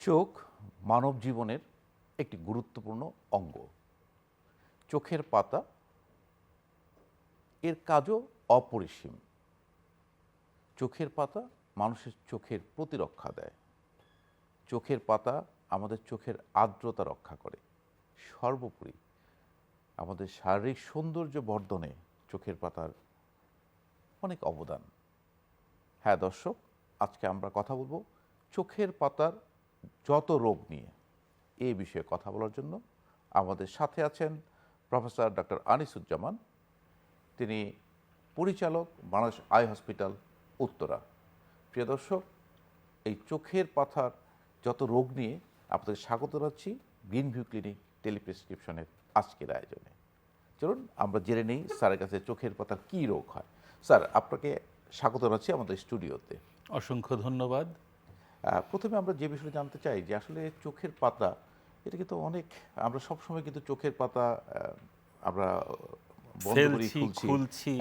চোখ মানব জীবনের একটি গুরুত্বপূর্ণ অঙ্গ। চোখের পাতা এর কাজও অপরিসীম। চোখের পাতা মানুষের চোখের প্রতিরক্ষা দেয়। চোখের পাতা আমাদের চোখের আর্দ্রতা রক্ষা করে। সর্বোপরি আমাদের শারীরিক সৌন্দর্য বর্ধনে চোখের পাতার অনেক অবদান। হ্যাঁ দর্শক, আজকে আমরা কথা বলবো চোখের পাতার যত রোগ নিয়ে। এই বিষয়ে কথা বলার জন্য আমাদের সাথে আছেন প্রফেসর ডক্টর আনিসুজ্জামান। তিনি পরিচালক বাংলাদেশ আই হসপিটাল উত্তরা। প্রিয় দর্শক, এই চোখের পাতার যত রোগ নিয়ে আপনাদের স্বাগত জানাচ্ছি গ্রিন ভিউ ক্লিনিক টেলিপ্রেসক্রিপশনের আজকের আয়োজনে। চলুন আমরা জেনে নিই স্যারের কাছে চোখের পাতার কী রোগ হয়। স্যার, আপনাকে স্বাগত জানাচ্ছি আমাদের স্টুডিওতে। অসংখ্য ধন্যবাদ। প্রথমে আমরা যে বিষয়ে জানতে চাই যে আসলে চোখের পাতা এটা কিন্তু অনেক, আমরা সবসময় কিন্তু চোখের পাতা আমরা বন্ধ করি খুলছি।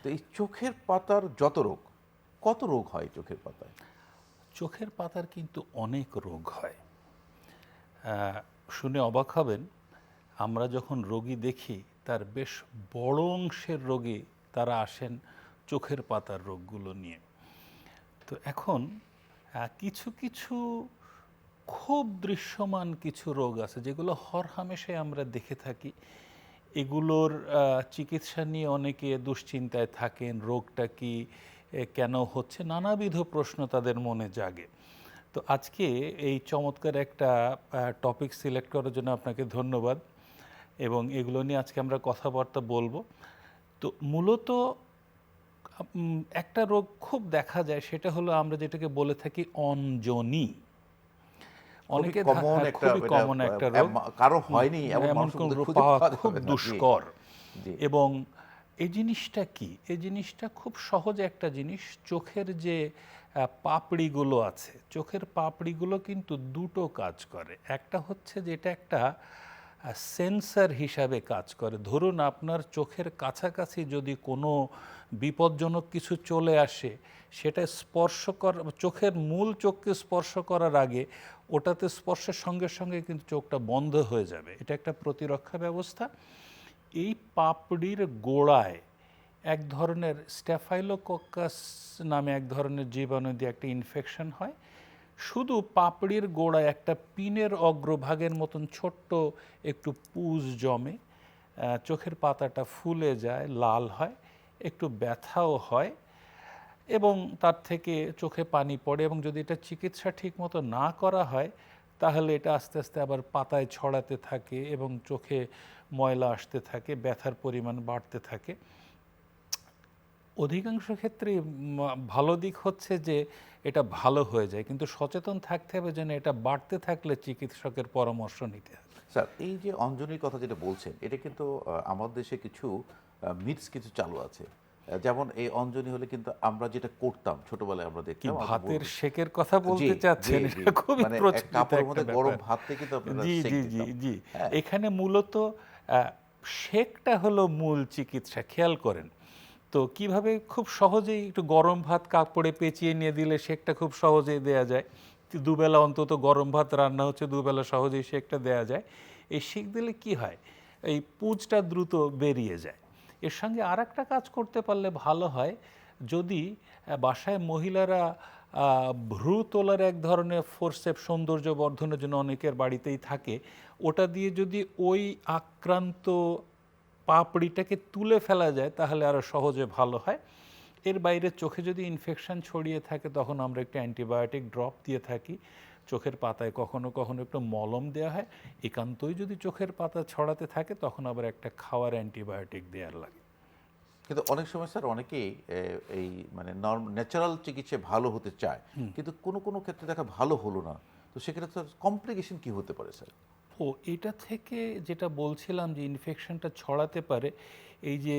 তো এই চোখের পাতার যত রোগ, কত রোগ হয় চোখের পাতায়? চোখের পাতার কিন্তু অনেক রোগ হয়। শুনে অবাক হবেন, আমরা যখন রোগী দেখি তার বেশ বড় অংশের রোগী তারা আসেন চোখের পাতার রোগগুলো নিয়ে। তো এখন কিছু কিছু খুব দৃশ্যমান কিছু রোগ আছে যেগুলো হরহামেশাই আমরা দেখে থাকি। এগুলোর চিকিৎসা নিয়ে অনেকে দুশ্চিন্তায় থাকেন, রোগটা কি, কেন হচ্ছে, নানাবিধ প্রশ্ন তাদের মনে জাগে। তো আজকে এই চমৎকার একটা টপিক সিলেক্ট করার জন্য আপনাকে ধন্যবাদ, এবং এগুলো নিয়ে আজকে আমরা কথাবার্তা বলবো। তো মূলত একটা রোগ খুব দেখা যায়, সেটা হলো আমরা যেটাকে বলে থাকি অঞ্জনি। অনেকে খুবই কমন একটা রোগ, কারো হয়নি এমন কোন রোগ পাওয়া খুব দুষ্কর। এবং এই জিনিসটা কি? এই জিনিসটা খুব সহজে একটা জিনিস। চোখের যে পাপড়িগুলো আছে, চোখের পাপড়িগুলো কিন্তু দুটো কাজ করে। একটা হচ্ছে যে এটা একটা সেন্সর হিসাবে কাজ করে। ধরুন আপনার চোখের কাছাকাছি যদি কোনো বিপজ্জনক কিছু চলে আসে, সেটা স্পর্শ চোখের মূল চোখকে স্পর্শ করার আগে ওটাতে স্পর্শের সঙ্গে সঙ্গে কিন্তু চোখটা বন্ধ হয়ে যাবে। এটা একটা প্রতিরক্ষা ব্যবস্থা। এই পাপড়ির গোড়ায় এক ধরনের স্ট্যাফাইলোকক্কাস নামে এক ধরনের জীবাণু দিয়ে একটা ইনফেকশন হয়। শুধু পাপড়ির গোড়ায় একটা পিনের অগ্রভাগের মতন ছোট্ট একটু পুঁজ জমে, চোখের পাতাটা ফুলে যায়, লাল হয়, একটু ব্যথাও হয়, এবং তার থেকে চোখে পানি পড়ে। এবং যদি এটা চিকিৎসা ঠিক মতো না করা হয় তাহলে এটা আস্তে আস্তে আবার পাতায় ছড়াতে থাকে এবং চোখে ময়লা আসতে থাকে, ব্যথার পরিমাণ বাড়তে থাকে। অধিকাংশ ক্ষেত্রে ভালো দিক হচ্ছে যে এটা ভালো হয়ে যায়, কিন্তু সচেতন থাকতে হবে যেন এটা বাড়তে থাকলে চিকিৎসকের পরামর্শ নিতে হবে। স্যার, এই যে অঞ্জনির কথা যেটা বলছেন, এটা কিন্তু আমাদের দেশে কিছু মিথস কিছু চালু আছে। যেমন এই অঞ্জনি হলে কিন্তু আমরা যেটা করতাম ছোটবেলায়, আমরা দেখতাম ভাতের শেকের কথা বলতে চাচ্ছেন? খুবই প্রচলিত কাপড়ের মধ্যে গরম ভাত থেকে কিন্তু আপনারা সেক দিতাম। জি জি জি। এখানে মূলত শেকটা হলো মূল চিকিৎসা। খেয়াল করেন তো কিভাবে খুব সহজেই একটু গরম ভাত কাপড়ে পেঁচিয়ে নিয়ে দিলে শেকটা খুব সহজেই দেয়া যায়। দুবেলা অন্তত গরম ভাত রান্না হচ্ছে, দুবেলা সহজেই শেকটা দেয়া যায়। এই শেক দিলে কি হয়, এই পুঁজটা দ্রুত বেরিয়ে যায়। এর সঙ্গে আর একটা কাজ করতে পারলে ভালো হয়, যদি বাসায় মহিলারা ভ্রু তোলার এক ধরনের ফোরসেপ সৌন্দর্য বর্ধনের জন্য অনেকের বাড়িতেই থাকে, ওটা দিয়ে যদি ওই আক্রান্ত পাপড়িটাকে তুলে ফেলা যায় তাহলে আরও সহজে ভালো হয়। এর বাইরে চোখে যদি ইনফেকশন ছড়িয়ে থাকে তখন আমরা একটু অ্যান্টিবায়োটিক ড্রপ দিয়ে থাকি। চোখের পাতায় কখনো কখনো একটু মলম দেওয়া হয়। একান্তই যদি চোখের পাতা ছড়াতে থাকে তখন আবার একটা খাওয়ার অ্যান্টিবায়োটিক দেওয়ার লাগে। কিন্তু অনেক সময় স্যার অনেকেই এই মানে ন্যাচারাল চিকিৎসায় ভালো হতে চায়, কিন্তু কোনো কোনো ক্ষেত্রে দেখা ভালো হলো না। তো সেক্ষেত্রে কমপ্লিকেশন কি হতে পারে স্যার? এটা থেকে যেটা বলছিলাম যে ইনফেকশনটা ছড়াতে পারে, এই যে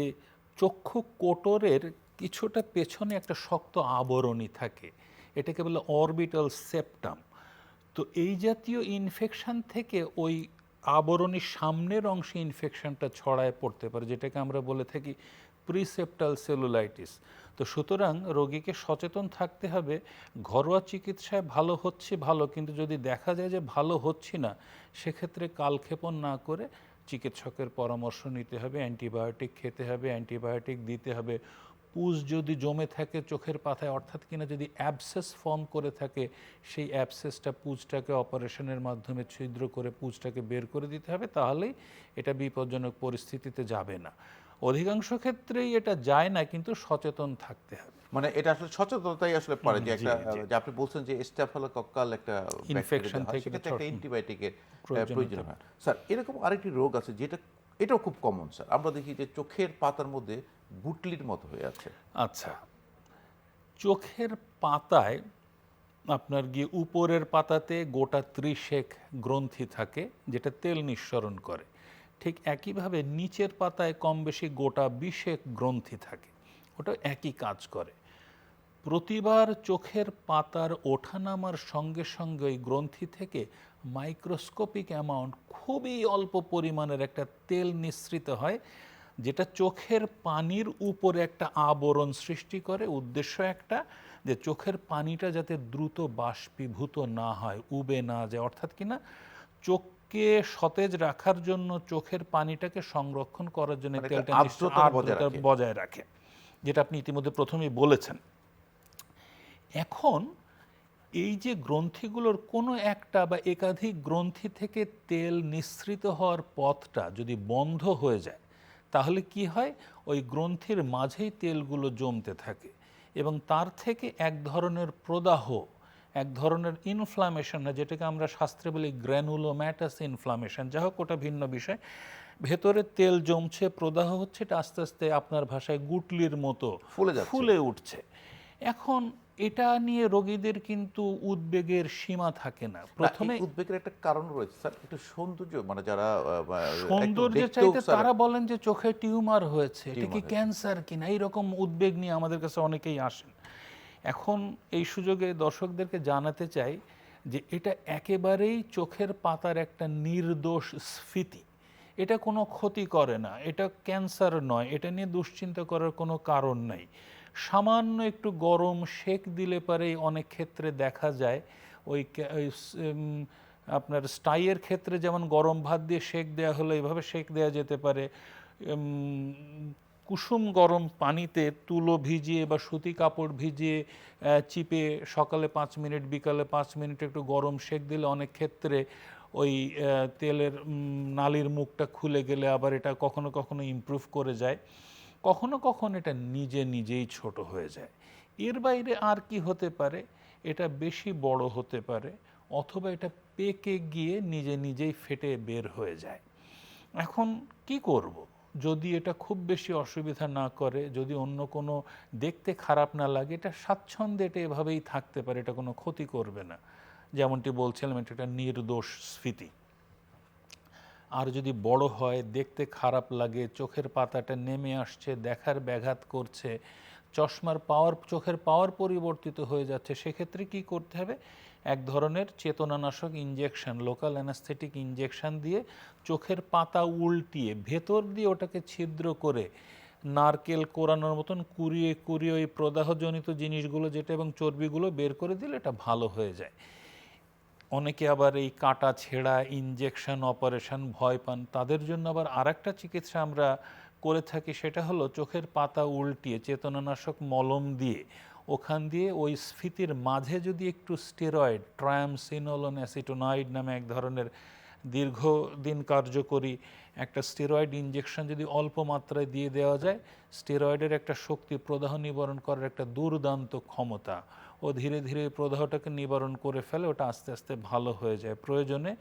চক্ষু কোটরের কিছুটা পেছনে একটা শক্ত আবরণী থাকে, এটাকে বলে অরবিটাল সেপ্টাম। তো এই জাতীয় ইনফেকশন থেকে ওই আবরণীর সামনের অংশে ইনফেকশনটা ছড়ায় পড়তে পারে, যেটাকে আমরা বলে থাকি প্রিসেপ্টাল সেলুলাইটিস। তো সুতরাং রোগীকে সচেতন থাকতে হবে, ঘরোয়া চিকিৎসায় ভালো হচ্ছে ভালো, কিন্তু যদি দেখা যায় যে ভালো হচ্ছে না, সেক্ষেত্রে কালক্ষেপণ না করে চিকিৎসকের পরামর্শ নিতে হবে, অ্যান্টিবায়োটিক খেতে হবে, অ্যান্টিবায়োটিক দিতে হবে। পুজ যদি জমে থাকে চোখের পাতায়, অর্থাৎ কিনা যদি অ্যাবসেস ফর্ম করে থাকে, সেই অ্যাবসেসটা পুজটাকে অপারেশনের মাধ্যমে ছিদ্র করে পুজটাকে বের করে দিতে হবে, তাহলেই এটা বিপজ্জনক পরিস্থিতিতে যাবে না। অধিকাংশ ক্ষেত্রেই এটা যায় না, কিন্তু সচেতন থাকতে হবে। মানে এটা আসলে সচেতনতাই আসলে পারে যে জি, একটা জি। যে আপনি বলছেন যে স্টাফিলোকক্কাল একটা ইনফেকশন ব্যাকটেরিয়া থেকে সেক্ষেত্রে একটা অ্যান্টিবায়োটিকের প্রয়োজনীয়তা। প্রয়োজন হয়। স্যার এরকম আরেকটি রোগ আছে যেটা এটাও খুব কমন স্যার, আমরা দেখি যে চোখের পাতার মধ্যে গুটলির মতো হয়ে আছে। আচ্ছা, চোখের পাতায় আপনার গিয়ে উপরের পাতাতে গোটা ত্রিশেক গ্রন্থি থাকে, যেটা তেল নিঃসরণ করে। ঠিক একইভাবে নিচের পাতায় কম বেশি গোটা 20 গ্রন্থি থাকে, ওটা একই কাজ করে। প্রতিবার চোখের পাতার ওঠানামার সঙ্গে সঙ্গে ওই গ্রন্থি থেকে মাইক্রোস্কোপিক অ্যামাউন্ট, খুবই অল্প পরিমাণের একটা তেল নিঃসৃত হয়, যেটা চোখের পানির উপরে একটা আবরণ সৃষ্টি করে। উদ্দেশ্য একটা, যে চোখের পানিটা যাতে দ্রুত বাষ্পীভূত না হয়, উবে না যায়, অর্থাৎ কিনা চোখকে সতেজ রাখার জন্য, চোখের পানিটাকে সংরক্ষণ করার জন্য মানে তেলটা আর্দ্রতা বজায় রাখে, যেটা আপনি ইতিমধ্যে প্রথমেই বলেছেন। এখন এই যে গ্রন্থিগুলোর কোনো একটা বা একাধিক গ্রন্থি থেকে তেল নিঃসৃত হওয়ার পথটা যদি বন্ধ হয়ে যায়, তাহলে কি হয়, ওই গ্রন্থির মাঝেই তেলগুলো জমতে থাকে এবং তার থেকে এক ধরনের প্রদাহ, এক ধরনের ইনফ্লামেশন, যেটাকে আমরা শাস্ত্রে বলি গ্র্যানুলোম্যাটাস ইনফ্লামেশন, যা হোক ওটা ভিন্ন বিষয়, ভেতরে তেল জমছে, প্রদাহ হচ্ছে, এটা আস্তে আস্তে আপনার ভাষায় গুটলির মতো ফুলে উঠছে। এখন এটা নিয়ে রোগীদের কিন্তু উদ্বেগের সীমা থাকে না। প্রথমে উদ্বেগের একটা কারণ রয়েছে স্যার, একটু সৌন্দর্য, মানে যারা সৌন্দর্যের চাইতে তারা বলেন যে চোখে টিউমার হয়েছে, এটা কি ক্যান্সার কিনা, এইরকম উদ্বেগ নিয়ে আমাদের কাছে অনেকেই আসেন। এখন এই সুযোগে দর্শকদেরকে জানাতে চাই যে এটা একেবারেই চোখের পাতার একটা নির্দোষ স্ফীতি, এটা কোনো ক্ষতি করে না, এটা ক্যান্সার নয়, এটা নিয়ে দুশ্চিন্তা করার কোনো কারণ নাই। সামান্য একটু গরম সেক দিলে পরেই অনেক ক্ষেত্রে দেখা যায় আপনার স্টাইয়ের ক্ষেত্রে যেমন গরম ভাত দিয়ে সেক দেওয়া হলো, এইভাবে সেক দেওয়া যেতে পারে। কুসুম গরম পানিতে তুলো ভিজিয়ে বা সুতি কাপড় ভিজিয়ে চিপে সকালে 5 মিনিট, বিকালে 5 মিনিট একটু গরম সেক দিলে অনেক ক্ষেত্রে ওই তেলের নালির মুখটা খুলে গেলে আবার এটা কখনো কখনো ইমপ্রুভ করে যায়, কখনো কখনো এটা নিজেই ছোট হয়ে যায়। এর বাইরে আর কি হতে পারে, এটা বেশি বড় হতে পারে, অথবা এটা পেকে গিয়ে নিজেই ফেটে বের হয়ে যায়। এখন কি করব, যদি এটা খুব বেশি অসুবিধা না করে, যদি অন্য কোনো দেখতে খারাপ না লাগে, এটা স্বাচ্ছন্দ্যে এটা এভাবেই থাকতে পারে, এটা কোনো ক্ষতি করবে না, যেমনটি বলছিলাম এটা একটা নির্দোষ স্ফীতি। আর যদি বড় হয়, দেখতে খারাপ লাগে, চোখের পাতাটা নেমে আসছে, দেখার ব্যাঘাত করছে, চোখের পাওয়ার পরিবর্তিত হয়ে যাচ্ছে, সেক্ষেত্রে কি করতে হবে, এক ধরনের চেতনানাশক ইনজেকশন, লোকাল অ্যানাস্থেটিক ইনজেকশন দিয়ে চোখের পাতা উল্টিয়ে ভেতর দিয়ে ওটাকে ছিদ্র করে নারকেল কোরানোর মতন কুড়িয়ে ওই প্রদাহজনিত জিনিসগুলো যেটা এবং চর্বিগুলো বের করে দিলে এটা ভালো হয়ে যায়। অনেকে আবার এই কাটা ছেঁড়া ইনজেকশন অপারেশন ভয় পান, তাদের জন্য আবার আরেকটা চিকিৎসা আমরা করে থাকি, সেটা হলো চোখের পাতা উল্টিয়ে চেতনানাশক মলম দিয়ে ওখান দিয়ে ওই স্ফীতির মাঝে যদি একটু স্টেরয়েড, ট্রায়ামসিনোলন অ্যাসিটোনাইড নামে এক ধরনের দীর্ঘদিন কার্যকরী একটা স্টেরয়েড ইনজেকশন যদি অল্প মাত্রায় দিয়ে দেওয়া যায়, স্টেরয়েডের একটা শক্তি প্রদাহ নিবারণ করার একটা দুর্দান্ত ক্ষমতা, ও ধীরে ধীরে প্রদাহটাকে নিবারণ করে ফেলে, ওটা আস্তে আস্তে ভালো হয়ে যায়। প্রয়োজনে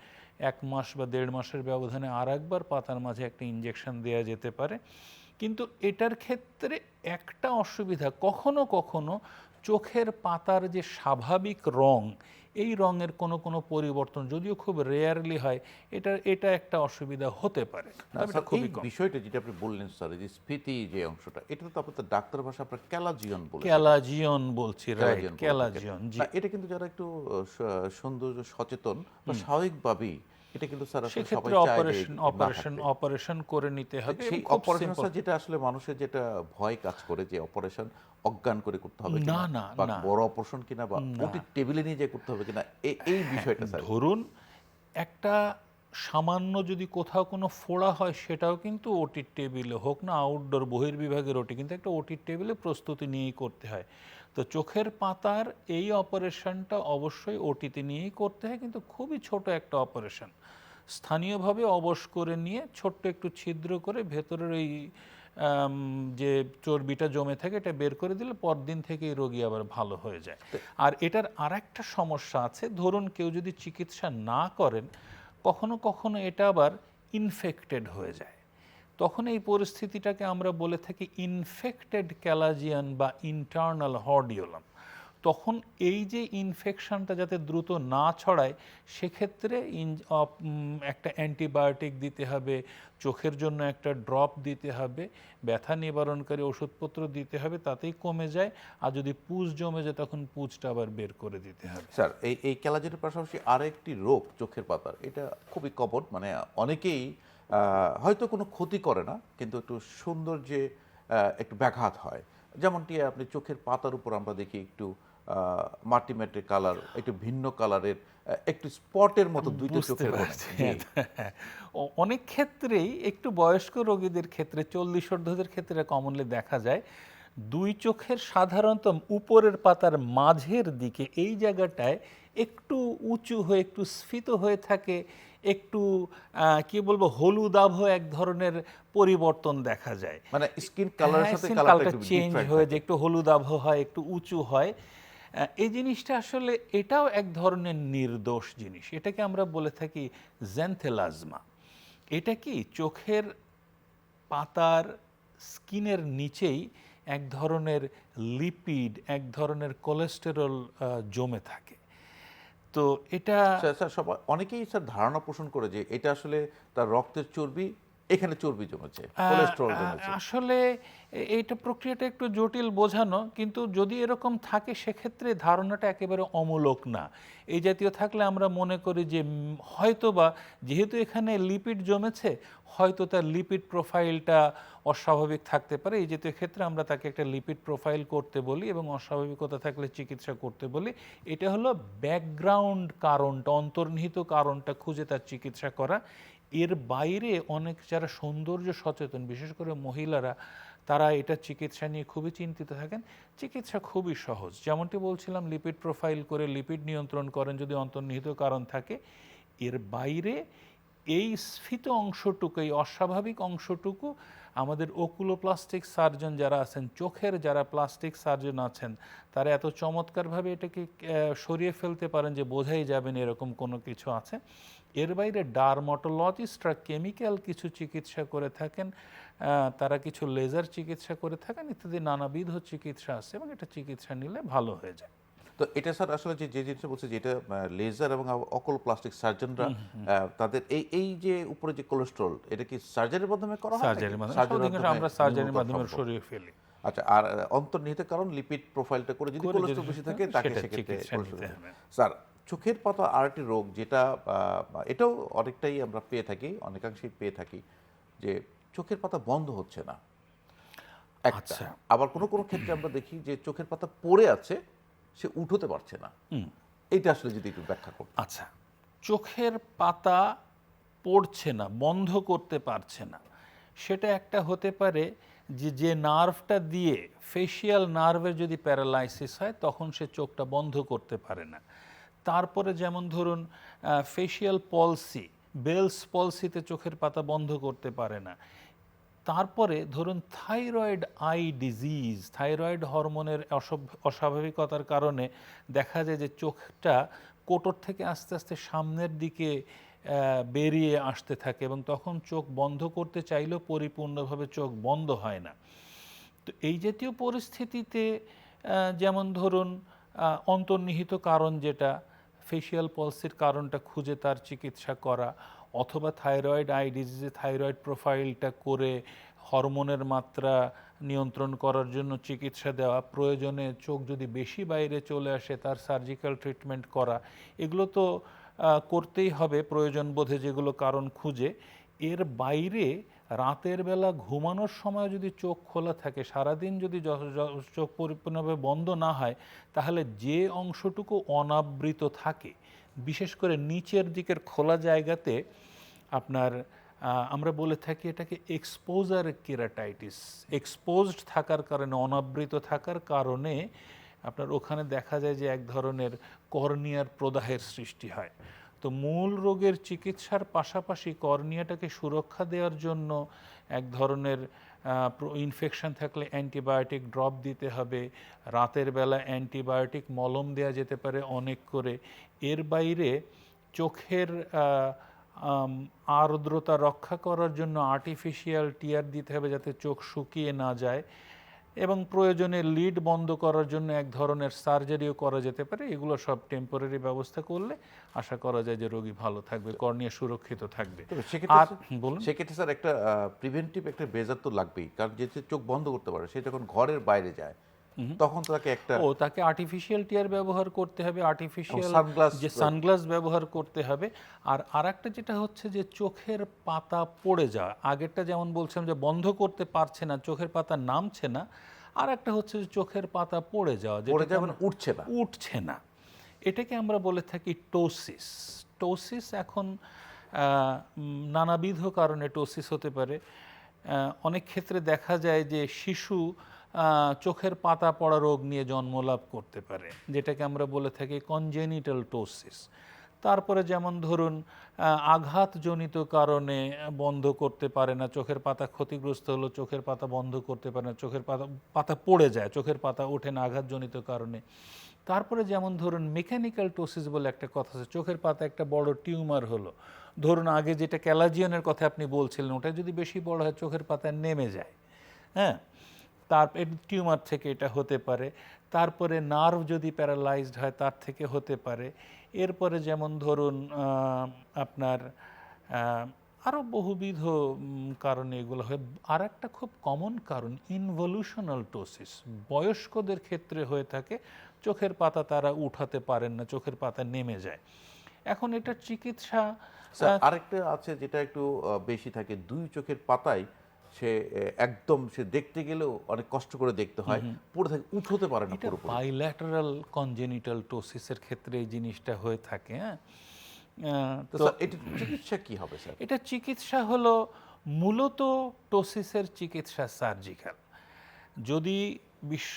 1 মাস বা 1.5 মাসের ব্যবধানে আর একবার পাতার মাঝে একটা ইনজেকশন দেওয়া যেতে পারে। কিন্তু এটার ক্ষেত্রে একটা অসুবিধা, কখনো কখনো চোখের পাতার যে স্বাভাবিক রং, এই রঙের কোনো পরিবর্তন, যদিও খুব রেয়ারলি হয়, এটা একটা অসুবিধা হতে পারে। এই বিষয়টা যেটা আপনি বললেন স্যার, যে স্ফীতি যে অংশটা, এটা তো আপনাদের ডাক্তার ভাষা আপনারা ক্যালাজিয়ন বলেন। ক্যালাজিয়ন বলছি, রাইট, ক্যালাজিয়ন। জি, এটা কিন্তু যারা একটু সৌন্দর্য সচেতন বা স্বাভাবিকভাবেই এটা কিন্তু স্যার আসলে সবাই সেক্ষেত্রে চায় যে না থাকবে। অপারেশন করে নিতে হবে সেই এবং খুব অপারেশন সিম্পল। স্যার যেটা আসলে মানুষের যেটা ভয় কাজ করে যে অপারেশন অজ্ঞান করে করতে হবে না কিনা, না বা না বড় অপারেশন কিনা, বা না ওটি টেবিলে নিয়ে যেয়ে করতে হবে কিনা, এই বিষয়টা স্যার। ধরুন একটা সামান্য যদি কোথাও কোনো ফোড়া হয় সেটাও কিন্তু ওটির টেবিলে, হোক না আউটডোর বহির্বিভাগের ওটি, কিন্তু একটা ওটির টেবিলে প্রস্তুতি নিয়েই করতে হয়। তো চোখের পাতার এই অপারেশনটা অবশ্যই ওটিতে নিয়েই করতে হয়, কিন্তু খুবই ছোট একটা অপারেশন, স্থানীয়ভাবে অবশ করে নিয়ে ছোট্ট একটু ছিদ্র করে ভেতরের এই যে চর্বিটা জমে থাকে এটা বের করে দিলে পরদিন থেকেই রোগী আবার ভালো হয়ে যায়। আর এটার আরেকটা সমস্যা আছে, ধরুন কেউ যদি চিকিৎসা না করেন, কখনো কখনো এটা আবার ইনফেক্টেড হয়ে যায়। তখন এই পরিস্থিতিটাকে আমরা বলে থাকি ইনফেক্টেড ক্যালাজিয়ান বা ইন্টারনাল হর্ডিওলাম। তখন এই যে ইনফেকশনটা যাতে দ্রুত না ছড়ায়, সেক্ষেত্রে একটা অ্যান্টিবায়োটিক দিতে হবে, চোখের জন্য একটা ড্রপ দিতে হবে, ব্যথা নিবারণকারী ওষুধপত্র দিতে হবে, তাতেই কমে যায়। আর যদি পুঁজ জমে যায় তখন পুঁজটা আবার বের করে দিতে হবে। স্যার এই ক্যালাজের পাশাপাশি আরেকটি রোগ চোখের পাতার, এটা খুবই কমন, মানে অনেকেই হয়তো কোনো ক্ষতি করে না, কিন্তু একটু সৌন্দর্যে একটু ব্যাঘাত হয়। যেমনটি আপনি চোখের পাতার উপর আমরা দেখি একটু মাটি কালার, একটু ভিন্ন কালারের, একটু স্পটের মতো দুইটা বুঝতে চোখের কোণে। পারছি। জি। অনেক ক্ষেত্রেই একটু বয়স্ক রোগীদের ক্ষেত্রে, 40 ঊর্ধ্বদের ক্ষেত্রে কমনলি দেখা যায় দুই চোখের সাধারণত উপরের পাতার মাঝের দিকে এই জায়গাটায় একটু উঁচু হয়ে একটু স্ফীত হয়ে থাকে, একটু কি বলবো হলুদাভ এক ধরনের পরিবর্তন দেখা যায়। মানে স্কিন কালারের হ্যাঁ, সাথে স্কিন কালারটা কালারটা একটু চেঞ্জ ডিফারেন্ট হয়ে থাকে। যায়, একটু হলুদাভ হয়, একটু উঁচু হয়। এই জিনিসটা আসলে এটাও এক ধরনের নির্দোষ জিনিস, এটাকে আমরা বলে থাকি জ্যান্থেলাজমা। এটা কি চোখের পাতার স্কিনের নিচেই এক ধরনের লিপিড, এক ধরনের কোলেস্টেরল জমে থাকে। তো এটা স্যার স্যার সবাই অনেকেই স্যার ধারণা পোষণ করে যে এটা আসলে তার রক্তের চর্বি, এখানে চর্বি জমেছে, কোলেস্টেরল জমেছে। আসলে এইটা প্রক্রিয়াটা একটু জটিল বোঝানো, কিন্তু যদি এরকম থাকে সেক্ষেত্রে ধারণাটা একেবারে অমূলক না। এই জাতীয় থাকলে আমরা মনে করি যে হয়তোবা যেহেতু এখানে লিপিড জমেছে, হয়তো তার লিপিড প্রোফাইলটা অস্বাভাবিক থাকতে পারে। এই জাতীয় ক্ষেত্রে আমরা তাকে একটা লিপিড প্রোফাইল করতে বলি এবং অস্বাভাবিকতা থাকলে চিকিৎসা করতে বলি। এটা হলো ব্যাকগ্রাউন্ড কারণটা, অন্তর্নিহিত কারণটা খুঁজে তার চিকিৎসা করা। এর বাইরে অনেক যারা সৌন্দর্য সচেতন, বিশেষ করে মহিলারা, তারা এটা চিকিৎসা নিয়ে খুবই চিন্তিত থাকেন। চিকিৎসা খুবই সহজ, যেমনটি বলছিলাম, লিপিড প্রোফাইল করে লিপিড নিয়ন্ত্রণ করেন যদি অন্তর্নিহিত কারণ থাকে। এর বাইরে এই স্ফীত অংশটুকু, এই অস্বাভাবিক অংশটুকু আমাদের ওকুলোপ্লাস্টিক সার্জন যারা আছেন, চোখের যারা প্লাস্টিক সার্জন আছেন, তারা এত চমৎকারভাবে এটাকে সরিয়ে ফেলতে পারেন যে বোঝাই যাবেন এরকম কোনো কিছু আছে। এর বাইরে ডার্মাটোলজিস্টরা কেমিক্যাল কিছু চিকিৎসা করে থাকেন, তারা কিছু লেজার চিকিৎসা করে থাকেন, ইত্যাদি নানাবিধ চিকিৎসা আছে এবং এটা চিকিৎসা নিলে ভালো হয়ে যায়। তো এটা স্যার আসলে যে জিনিসটা বলছে যে এটা লেজার এবং অকল প্লাস্টিক সার্জনরা তাদের এই যে উপরে যে কোলেস্টেরল, এটা কি সার্জারির মাধ্যমে করা হয় নাকি সার্জারির মাধ্যমে, সার্জারির অধিকাংশ আমরা মাধ্যমে সার্জারির নির্মূল করা মাধ্যমে সম্ভব? সরিয়ে ফেলি। আচ্ছা, আর অন্তর্নিহিত কারণ লিপিড প্রোফাইলটা করে যদি কোলেস্টেরল বেশি থাকে তাকে সেটা সেক্ষেত্রে চিকিৎসা নিতে কোলেস্টেরল। হবে। স্যার চোখের পাতা আরেকটি রোগ যেটা এটাও অনেকটাই আমরা পেয়ে থাকি, অনেকাংশেই পেয়ে থাকি, যে চোখের পাতা বন্ধ হচ্ছে না একটা। আচ্ছা। আবার কোনো কোনো ক্ষেত্রে আমরা দেখি যে চোখের পাতা পড়ে আছে, সে উঠোতে পারছে না। এইটা আসলে যদি একটু ব্যাখ্যা করতে। আচ্ছা, চোখের পাতা পড়ছে না, বন্ধ করতে পারছে না, সেটা একটা হতে পারে যে নার্ভটা দিয়ে, ফেশিয়াল নার্ভের যদি প্যারালাইসিস হয় তখন সে চোখটা বন্ধ করতে পারে না। তারপরে যেমন ধরুন ফেশিয়াল পলসি, বেলস পলসিতে চোখের পাতা বন্ধ করতে পারে না। তারপরে ধরুন থাইরয়েড আই ডিজিজ, থাইরয়েড হরমোনের অস্বাভাবিকতার কারণে দেখা যায় যে চোখটা কোটর থেকে আস্তে আস্তে সামনের দিকে বেরিয়ে আসতে থাকে এবং তখন চোখ বন্ধ করতে চাইলেও পরিপূর্ণভাবে চোখ বন্ধ হয় না। তো এই জাতীয় পরিস্থিতিতে যেমন ধরুন অন্তর্নিহিত কারণ যেটা, ফেশিয়াল পলসির কারণটা খুঁজে তার চিকিৎসা করা, অথবা থাইরয়েড আই ডিজিজে থাইরয়েড প্রোফাইলটা করে হরমোনের মাত্রা নিয়ন্ত্রণ করার জন্য চিকিৎসা দেওয়া, প্রয়োজনে চোখ যদি বেশি বাইরে চলে আসে তার সার্জিক্যাল ট্রিটমেন্ট করা। এগুলো তো করতেই হবে প্রয়োজন বোধে, যেগুলো কারণ খুঁজে। এর বাইরে রাতের বেলা ঘুমানোর সময় যদি চোখ খোলা থাকে, সারাদিন যদি চোখ পরিপূর্ণভাবে বন্ধ না হয়, তাহলে যে অংশটুকু অনাবৃত থাকে, বিশেষ করে নিচের দিকের খোলা জায়গাতে আপনার আমরা বলে থাকি এটাকে এক্সপোজার কেরাটাইটিস। এক্সপোজড থাকার কারণে, অনাবৃত থাকার কারণে আপনার ওখানে দেখা যায় যে এক ধরনের কর্নিয়ার প্রদাহের সৃষ্টি হয়। তো মূল রোগের চিকিৎসার পাশাপাশি কর্নিয়াটাকে সুরক্ষা দেওয়ার জন্য এক ধরনের ইনফেকশন থাকলে অ্যান্টিবায়োটিক ড্রপ দিতে হবে। রাতের বেলা অ্যান্টিবায়োটিক মলম দেওয়া যেতে পারে অনেক করে। এর বাইরে চোখের আর্দ্রতা রক্ষা করার জন্য আর্টিফিশিয়াল টিয়ার দিতে হবে যাতে চোখ শুকিয়ে না যায়, এবং প্রয়োজনে লিড বন্ধ করার জন্য এক ধরনের সার্জারিও করা যেতে পারে। এগুলো সব টেম্পোরারি ব্যবস্থা করলে আশা করা যায় যে রোগী ভালো থাকবে, কর্নিয়া সুরক্ষিত থাকবে। আর বলুন, সেক্ষেত্রে স্যার একটা প্রিভেন্টিভ একটা মেজার তো লাগবেই, কারণ যে চোখ বন্ধ করতে পারে সে যখন ঘরের বাইরে যায় তখন তাকে আর্টিফিশিয়াল টিয়ার ব্যবহার করতে হবে, আর্টিফিশিয়াল যে সানগ্লাস ব্যবহার করতে হবে। আর আরেকটা যেটা হচ্ছে যে চোখের পাতা পড়ে যাওয়া, আগেরটা যেমন বলছিলাম যে বন্ধ করতে পারছে না, চোখের পাতা নামছে না, আর একটা হচ্ছে যে চোখের পাতা পড়ে যাওয়া, যেটা উঠছে না, এটাকে আমরা বলে থাকি টোসিস। টোসিস এখন নানাবিধ কারণে টোসিস হতে পারে। অনেক ক্ষেত্রে দেখা যায় যে শিশু চোখের পাতা পড়া রোগ নিয়ে জন্মলাভ করতে পারে, যেটাকে আমরা বলে থাকি কনজেনিটাল টোসিস। তারপরে যেমন ধরুন আঘাতজনিত কারণে বন্ধ করতে পারে না, চোখের পাতা ক্ষতিগ্রস্ত হলো, চোখের পাতা বন্ধ করতে পারে না, চোখের পাতা পড়ে যায়, চোখের পাতা ওঠে না আঘাতজনিত কারণে। তারপরে যেমন ধরুন মেকানিক্যাল টোসিস বলে একটা কথা আছে, চোখের পাতা একটা বড় টিউমার হলো, ধরুন আগে যেটা ক্যালাজিয়নের কথা আপনি বলছিলেন, ওটা যদি বেশি বড় হয় চোখের পাতা নেমে যায়, হ্যাঁ, তার টিউমার থেকে এটা হতে পারে। তারপরে নার্ভ যদি প্যারালাইজড হয় তার থেকে হতে পারে। এরপরে যেমন ধরুন আপনার আরও বহুবিধ কারণে এগুলো হয়। আর একটা খুব কমন কারণ ইনভলিউশনাল টোসিস, বয়স্কদের ক্ষেত্রে হয়ে থাকে, চোখের পাতা তারা উঠাতে পারেন না, চোখের পাতা নেমে যায়। এখন এটার চিকিৎসা আরেকটা আছে যেটা একটু বেশি থাকে, দুই চোখের পাতায় সে একদম সে দেখতে গেলেও অনেক কষ্ট করে দেখতে হয়, পড়ে থাকে, উঠতে পারে না পুরোপুরি। বাইল্যাটারাল কনজেনিটাল টোসিসের ক্ষেত্রে এই জিনিসটা হয়ে থাকে। হ্যাঁ, তো এটা চিকিৎসা কি হবে স্যার? এটা চিকিৎসা হলো মূলত টোসিসের চিকিৎসা সার্জিক্যাল। যদি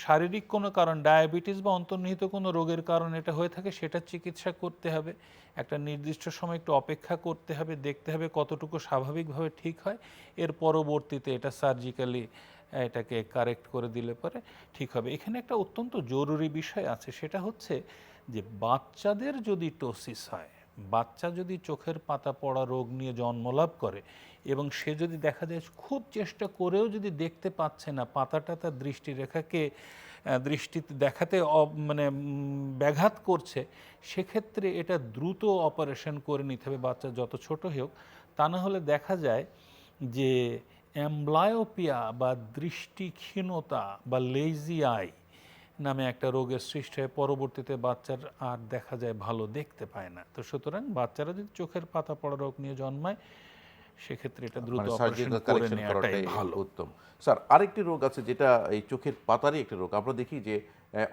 শারীরিক কোনো কারণ, ডায়াবেটিস বা অন্তর্নিহিত কোনো রোগের কারণ এটা হয়ে থাকে, সেটা চিকিৎসা করতে হবে। একটা নির্দিষ্ট সময় একটু অপেক্ষা করতে হবে, দেখতে হবে কতটুকু স্বাভাবিকভাবে ঠিক হয়, এর পরবর্তীতে এটা সার্জিক্যালি এটাকে কারেক্ট করে দিলে পরে ঠিক হবে। এখানে একটা অত্যন্ত জরুরি বিষয় আছে, সেটা হচ্ছে যে বাচ্চাদের যদি টোসিস হয়, বাচ্চা যদি চোখের পাতা পড়া রোগ নিয়ে জন্মলাভ করে এবং সে যদি দেখা যায় খুব চেষ্টা করেও যদি দেখতে পাচ্ছে না, পাতাটা তার দৃষ্টিতে দেখাতে মানে ব্যাঘাত করছে, সেক্ষেত্রে এটা দ্রুত অপারেশন করে নিতে হবে, বাচ্চা যত ছোটই হোক। তা না হলে দেখা যায় যে অ্যাম্বলায়োপিয়া বা দৃষ্টিক্ষীণতা বা লেজি আই নামে একটা রোগের সৃষ্টি হয়, পরবর্তীতে বাচ্চার আর দেখা যায় ভালো দেখতে পায় না। তো সুতরাং বাচ্চারা যদি চোখের পাতা পড়া রোগ নিয়ে জন্মায়, সেক্ষেত্রে এটা দ্রুত অপারেশন করে নেওয়াটাই ভালো। উত্তম। স্যার, আরেকটি রোগ আছে যেটা এই চোখের পাতারই একটি রোগ। আমরা দেখি যে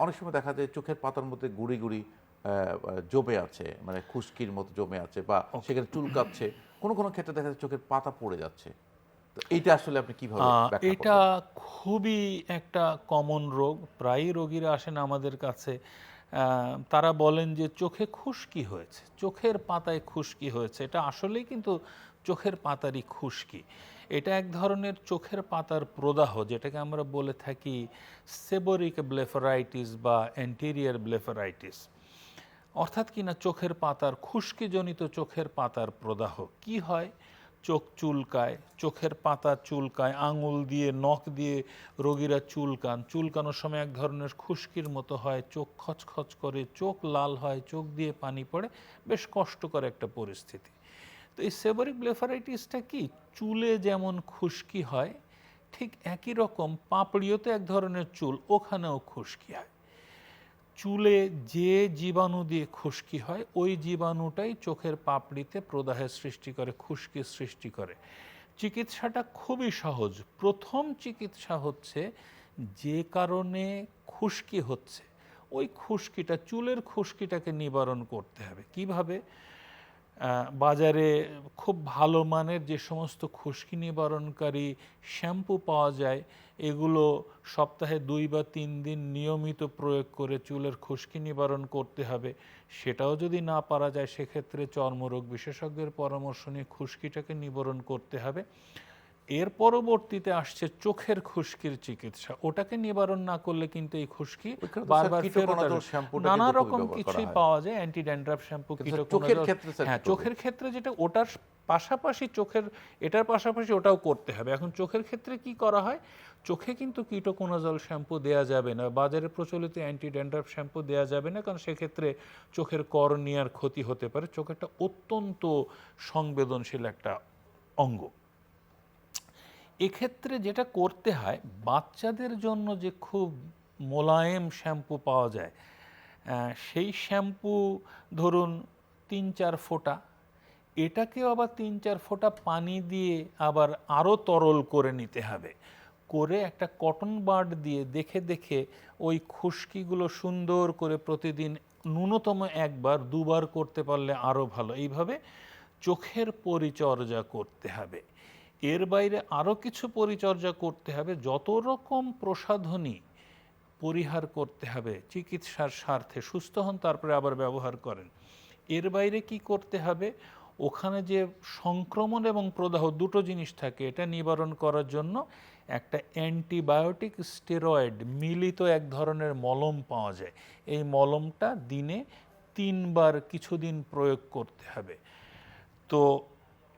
অনেক সময় দেখা যায় চোখের পাতার মধ্যে গুড়ি গুড়ি জমে আছে, মানে খুশকির মতো জমে আছে, বা সেখানে চুলকাচ্ছে, কোনো কোনো ক্ষেত্রে দেখা যায় চোখের পাতা পড়ে যাচ্ছে। তো এইটা আসলে আপনি কিভাবে ব্যাখ্যা করবেন? এটা খুবই একটা কমন রোগ, প্রায়ই রোগীরা আসেন আমাদের কাছে, তারা বলেন যে চোখে খুশকি হয়েছে, চোখের পাতায় খুশকি হয়েছে। এটা আসলেই কিন্তু চোখের পাতারই খুশকি। এটা এক ধরনের চোখের পাতার প্রদাহ, যেটাকে আমরা বলে থাকি সেবোরিক ব্লেফারাইটিস বা অ্যান্টেরিয়র ব্লেফারাইটিস। অর্থাৎ কিনা চোখের পাতার খুশকিজনিত চোখের পাতার প্রদাহ। কি হয়? চোখ চুলকায়, চোখের পাতা চুলকায়, আঙুল দিয়ে নখ দিয়ে রোগীরা চুলকানোর সময় এক ধরনের খুশকির মতো হয়, চোখ খচখচ করে, চোখ লাল হয়, চোখ দিয়ে পানি পড়ে, বেশ কষ্টকর একটা পরিস্থিতি। তো এই সেবোরিক ব্লেফারাইটিসটা কি, চুলে যেমন খুশকি হয় ঠিক একই রকম পাপড়িওতে এক ধরনের চুল, ওখানেও খুশকি হয়। চুলে যে জীবাণু দিয়ে খুশকি হয় ওই জীবাণুটাই চোখের পাপড়িতে প্রদাহের সৃষ্টি করে, খুশকির সৃষ্টি করে। চিকিৎসাটা খুবই সহজ। প্রথম চিকিৎসা হচ্ছে যে কারণে খুশকি হচ্ছে ওই খুশকিটা, চুলের খুশকিটাকে নিবারণ করতে হবে। কিভাবে? বাজারে খুব ভালো মানের যে সমস্ত খুশকি নিবারণকারী শ্যাম্পু পাওয়া যায়, এগুলো সপ্তাহে 2 বা 3 দিন নিয়মিত প্রয়োগ করে চুলের খুশকি নিবারণ করতে হবে। সেটাও যদি না পারা যায় সেক্ষেত্রে চর্মরোগ বিশেষজ্ঞের পরামর্শ নিয়ে খুশকিটাকে নিবারণ করতে হবে। এর পরবর্তীতে আসছে চোখের খুশকির চিকিৎসা। ওটাকে নিবারণ না করলে কিন্তু এই খুশকি বারবার ফেরত আসবে। নানা রকম কিছুই পাওয়া যায়, অ্যান্টি ড্যান্ড্রাফ শ্যাম্পু, কিটোকোনাজল। হ্যাঁ, চোখের ক্ষেত্রে যেটা, ওটার পাশাপাশি এটার পাশাপাশি ওটাও করতে হবে। এখন চোখের ক্ষেত্রে কি করা হয়? চোখে কিন্তু কিটোকোনাজল শ্যাম্পু দেওয়া যাবে না, বাজারে প্রচলিত অ্যান্টি ড্যান্ড্রাফ শ্যাম্পু দেওয়া যাবে না, কারণ সেক্ষেত্রে চোখের কর্নিয়ার ক্ষতি হতে পারে। চোখেরটা অত্যন্ত সংবেদনশীল একটা অঙ্গ। এক্ষেত্রে যেটা করতে হয়, বাচ্চাদের জন্য যে খুব মোলায়েম শ্যাম্পু পাওয়া যায়, সেই শ্যাম্পু ধরুন 3-4 ফোঁটা, এটাকেও আবার 3-4 ফোঁটা পানি দিয়ে আবার আরও তরল করে নিতে হবে। করে একটা কটন বাড দিয়ে দেখে দেখে ওই খুশকিগুলো সুন্দর করে প্রতিদিন ন্যূনতম 1-2 বার করতে পারলে আরও ভালো। এইভাবে চোখের পরিচর্যা করতে হবে। এর বাইরে আরও কিছু পরিচর্যা করতে হবে, যত রকম প্রসাধনী পরিহার করতে হবে চিকিৎসার স্বার্থে। সুস্থ হন তারপরে আবার ব্যবহার করেন। এর বাইরে কি করতে হবে? ওখানে যে সংক্রমণ এবং প্রদাহ দুটো জিনিস থাকে, এটা নিবারণ করার জন্য একটা অ্যান্টিবায়োটিক স্টেরয়েড মিলিত এক ধরনের মলম পাওয়া যায়। এই মলমটা দিনে 3 বার কিছুদিন প্রয়োগ করতে হবে। তো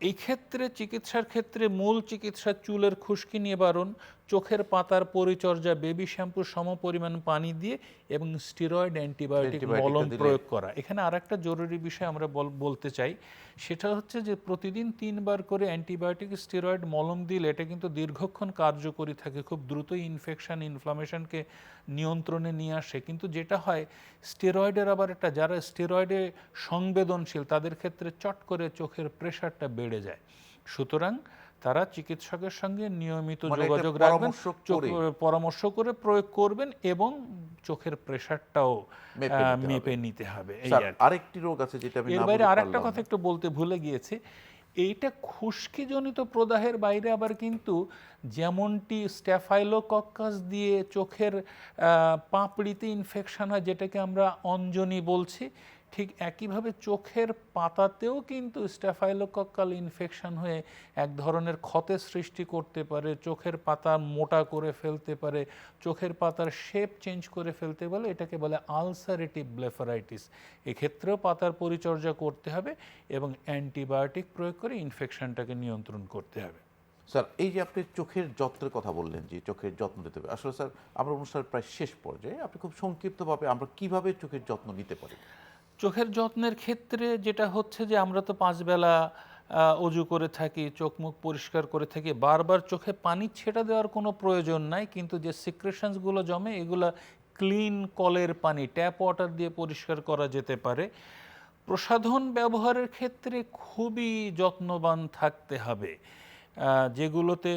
এই ক্ষেত্রে চিকিৎসার ক্ষেত্রে মূল চিকিৎসা চুলের খুশকি নিবারণ, চোখের পাতার পরিচর্যা, বেবি শ্যাম্পুর সমপরিমাণ পানি দিয়ে এবং স্টেরয়েড অ্যান্টিবায়োটিক মলম প্রয়োগ করা। এখানে আরেকটা জরুরি বিষয় আমরা বলতে চাই, সেটা হচ্ছে যে প্রতিদিন 3 বার করে অ্যান্টিবায়োটিক স্টেরয়েড মলম দিলে এটা কিন্তু দীর্ঘক্ষণ কার্যকরী থাকে, খুব দ্রুতই ইনফেকশনকে নিয়ন্ত্রণে নিয়ে আসে। কিন্তু যেটা হয়, স্টেরয়েডের আবার একটা, যারা স্টেরয়েডে সংবেদনশীল তাদের ক্ষেত্রে চট করে চোখের প্রেশারটা বেড়ে যায়। সুতরাং তারা চিকিৎসকের সঙ্গে নিয়মিত যোগাযোগ রাখবেন, পরামর্শ করে প্রয়োগ করবেন এবং চোখের প্রেশারটাও মেপে নিতে হবে। আরেকটি রোগ আছে যেটা আমি এর বাইরে আরেকটা কথা একটু বলতে ভুলে গিয়েছি, এইটা খুশকিজনিত প্রদাহের বাইরে আবার কিন্তু যেমনটি স্ট্যাফাইলোকক্কাস দিয়ে চোখের পাপড়িতে ইনফেকশন হয়, যেটাকে আমরা অঞ্জনি বলছি, ঠিক একইভাবে চোখের পাতাতেও কিন্তু স্ট্যাফাইলোকক্কাল ইনফেকশন হয়ে এক ধরনের ক্ষতের সৃষ্টি করতে পারে, চোখের পাতা মোটা করে ফেলতে পারে, চোখের পাতার শেপ চেঞ্জ করে ফেলতে পারে। এটাকে বলে আলসারেটিভ ব্লেফারাইটিস। এক্ষেত্রেও পাতার পরিচর্যা করতে হবে এবং অ্যান্টিবায়োটিক প্রয়োগ করে ইনফেকশনটাকে নিয়ন্ত্রণ করতে হবে। স্যার, এই যে আপনি চোখের যত্নের কথা বললেন, যে চোখের যত্ন নিতে হবে, আসলে স্যার আমরা অনুষ্ঠানের প্রায় শেষ পর্যায়ে, আপনি খুব সংক্ষিপ্তভাবে আমরা কিভাবে চোখের যত্ন নিতে পারি? চোখের যত্নের ক্ষেত্রে যেটা হচ্ছে যে আমরা তো 5 বেলা অজু করে থাকি, চোখ মুখ পরিষ্কার করে থাকি, বারবার চোখে পানি ছেটা দেওয়ার কোনো প্রয়োজন নাই, কিন্তু যে সিক্রেশনসগুলো জমে এগুলা ক্লিন কলের পানি, ট্যাপ ওয়াটার দিয়ে পরিষ্কার করা যেতে পারে। প্রসাধন ব্যবহারের ক্ষেত্রে খুবই যত্নবান থাকতে হবে। যেগুলোতে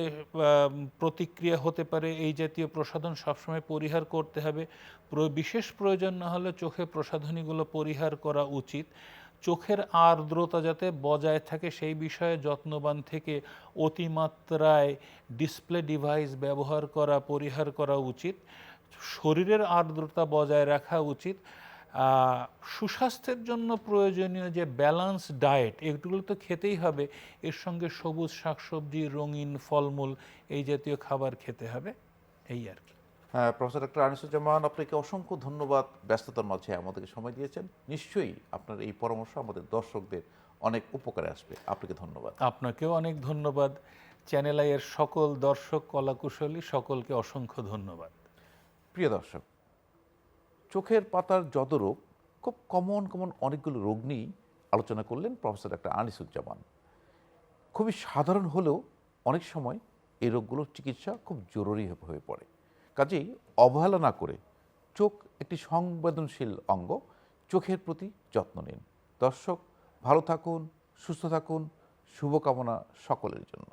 প্রতিক্রিয়া হতে পারে এই জাতীয় প্রসাধন সবসময় পরিহার করতে হবে। বিশেষ প্রয়োজন না হলে চোখে প্রসাধনীগুলো পরিহার করা উচিত। চোখের আর্দ্রতা যাতে বজায় থাকে সেই বিষয়ে যত্নবান থেকে অতিমাত্রায় ডিসপ্লে ডিভাইস ব্যবহার করা পরিহার করা উচিত। শরীরের আর্দ্রতা বজায় রাখা উচিত। সুস্বাস্থ্যের জন্য প্রয়োজনীয় যে ব্যালান্স ডায়েট, এগুলো তো খেতেই হবে, এর সঙ্গে সবুজ শাকসবজি, রঙিন ফলমূল, এই জাতীয় খাবার খেতে হবে, এই আর কি। হ্যাঁ, প্রফেসর ডক্টর আনিসুজ্জামান, আপনাকে অসংখ্য ধন্যবাদ, ব্যস্ততার মাঝে আমাদেরকে সময় দিয়েছেন। নিশ্চয়ই আপনার এই পরামর্শ আমাদের দর্শকদের অনেক উপকারে আসবে। আপনাকে ধন্যবাদ। আপনাকেও অনেক ধন্যবাদ। চ্যানেল আই এর সকল দর্শক কলাকুশলী সকলকে অসংখ্য ধন্যবাদ। প্রিয় দর্শক, চোখের পাতার যদরোগ, খুব কমন অনেকগুলো রোগ নিয়েই আলোচনা করলেন প্রফেসর ডক্টর আনিসুজ্জামান। খুবই সাধারণ হলেও অনেক সময় এই রোগগুলোর চিকিৎসা খুব জরুরি হয়ে পড়ে। কাজেই অবহেলা না করে চোখ একটি সংবেদনশীল অঙ্গ, চোখের প্রতি যত্ন নিন। দর্শক, ভালো থাকুন, সুস্থ থাকুন, শুভকামনা সকলের জন্য।